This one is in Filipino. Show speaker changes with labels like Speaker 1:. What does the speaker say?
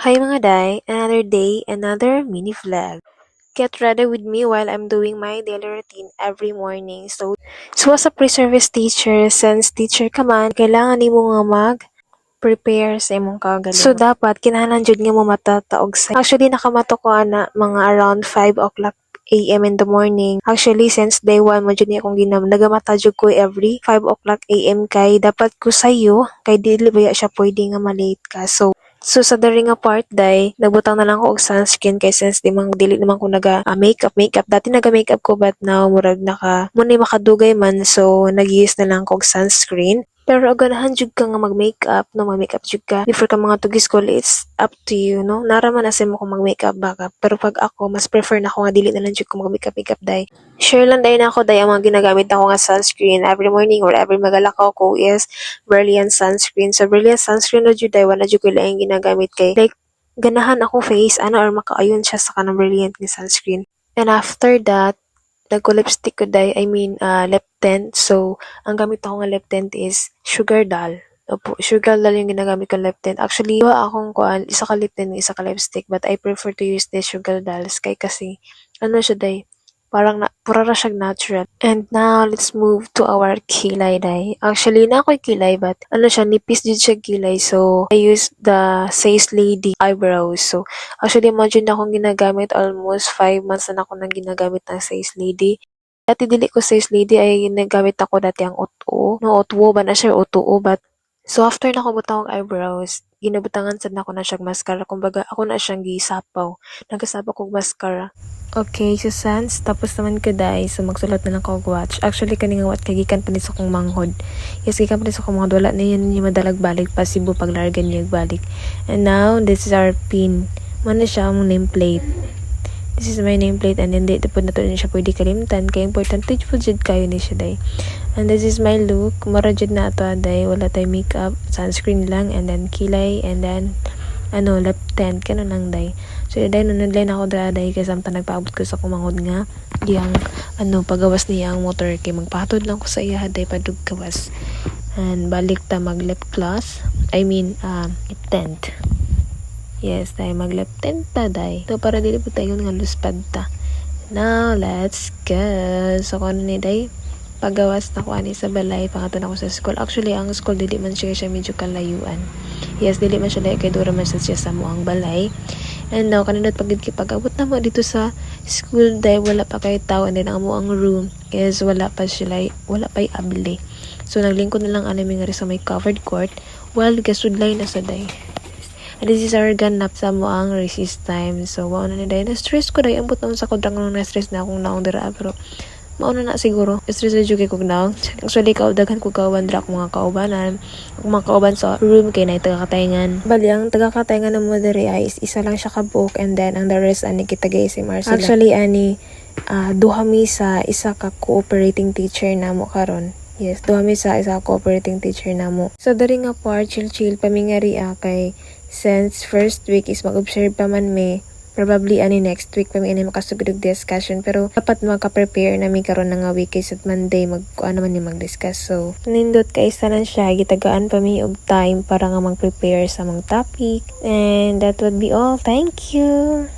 Speaker 1: Hi mga day, another day, another mini vlog. Get ready with me while I'm doing my daily routine every morning. So as a pre-service teacher, since teacher ka man, kailangan mo nga prepare sa imong kagaling. So dapat kinahanglan jud nga mo matataog sa. Actually nakamato ko ana mga around 5 o'clock AM in the morning. Actually, since day 1 mo dyan akong nagamata jud ko every 5 o'clock AM kay dapat ko sayo kay dili baya siya pwede nga malate ka. So sa diri nga part day, nagbutang na lang ko og sunscreen kay since dili naman ko makeup. Dati naga-makeup ko but now murag muna makadugay man so nag-use na lang ko og sunscreen. Pero ganahan jud ka nga mag-makeup, no, mag-makeup jud ka. Before ka mga tugis school, it's up to you, no? Naraman na mo kung mag-makeup baka. Pero pag ako, mas prefer na ako nga dili na lang jud ko mag-makeup day. Share lang day na ako day ang mga ginagamit ako nga sunscreen every morning or every magalakaw ko is Brilliant sunscreen. So Brilliant sunscreen na jud day wala jud ko lang ginagamit kay like ganahan ako face or makaayon siya sa kanang Brilliant ni sunscreen. And after that, nagko-lipstick ko day, lip tint. So, ang gamit ako nga lip tint is Sugar Doll. Opo, Sugar Doll yung ginagamit ko lip tint. Actually, akong isa ka lip tint, isa ka lipstick, but I prefer to use the Sugar Dolls kasi, siya day, parang pura ra siyang natural. And now, let's move to our kilay day. Actually, na ako'y kilay, but siya, nipis din siya kilay. So, I use the Says Lady eyebrows. So, actually, imagine na akong ginagamit almost 5 months na ako nang ginagamit ng Says Lady. Dati dili ko Says Lady ay ginagamit ako dati ang Otoo. No, Otoo ba na siya? Otoo, but so after na ko butang ang eyebrows, ginabutangan sad na ako na siyang mascara. Kumbaga, ako na siyang gisapaw. Nagasapaw kong mascara. Okay, so sans, tapos naman ko dahil, so magsulat na lang ko og watch. Actually, kaning watch kay gikan pa ni sa kong manghod. Yes, gikan pa ni sa kong manghod. Wala na yan yung madalag balik, pasibo paglargan niya balik. And now, this is our pin. Mana siya ang nameplate. This is my nameplate and then dito po na to siya pwede kalimtan. Kaya importante po jud kayo ni siya day. And this is my look. Mara jud na ito day. Wala tayo makeup. Sunscreen lang and then kilay and then lip tint. Kano nang day. So day nunudlay na ako day kaya samtang nagpaabot ko sa kumangod nga. Yang pagawas niya ang motor kay magpahatod lang ko sa iya day padug gawas. And balik ta mag lip gloss. Lip tint. Yes, tayo mag-lip tint ta, day. So, para dili po tayo nga luspad ta. Now, let's go. So, kung ni day, pagawas na ko ani sa balay, pangato na ko sa school. Actually, ang school, dili man siya medyo kalayuan. Yes, dili man siya layo, kay dura man siya sa muang balay. And now, kanindot pag-abot na mo dito sa school, day, wala pa kayo tao, and then ang muang room, is wala pa abli. So, naglingkod na lang anime nga sa may covered court, while gasudlay na sa day. And this is our ganap sa moang recess time. So, mauna na dahil. Na-stress ko dahil. Ambot naman sa kodrang nung na-stress na akong naong dira. Pero, mauna na siguro. Stress na dyan kong naong. Actually, kaudaghan ko kauban dira akong mga kaubanan. Akong mga kauban sa room kay na taga-katayngan. Bali, ang taga-katayngan ng mga diri ay isa lang siya ka-book. And then, ang the rest, kita gay-SMR sila. Actually, duha mi sa isa ka cooperating teacher na mo karon. Yes, duha mi sa isa cooperating teacher na mo. So, dari nga part, chill-chill, pamingari kay since first week is mag-observe pa man probably next week pa may makasugod discussion pero dapat maka-prepare na may karon nga week kay sa Monday naman ni mag-discuss. So nindot kay sanan siya gitagaan pa mi og time para nga mag-prepare sa mga topic and that would be all. Thank you.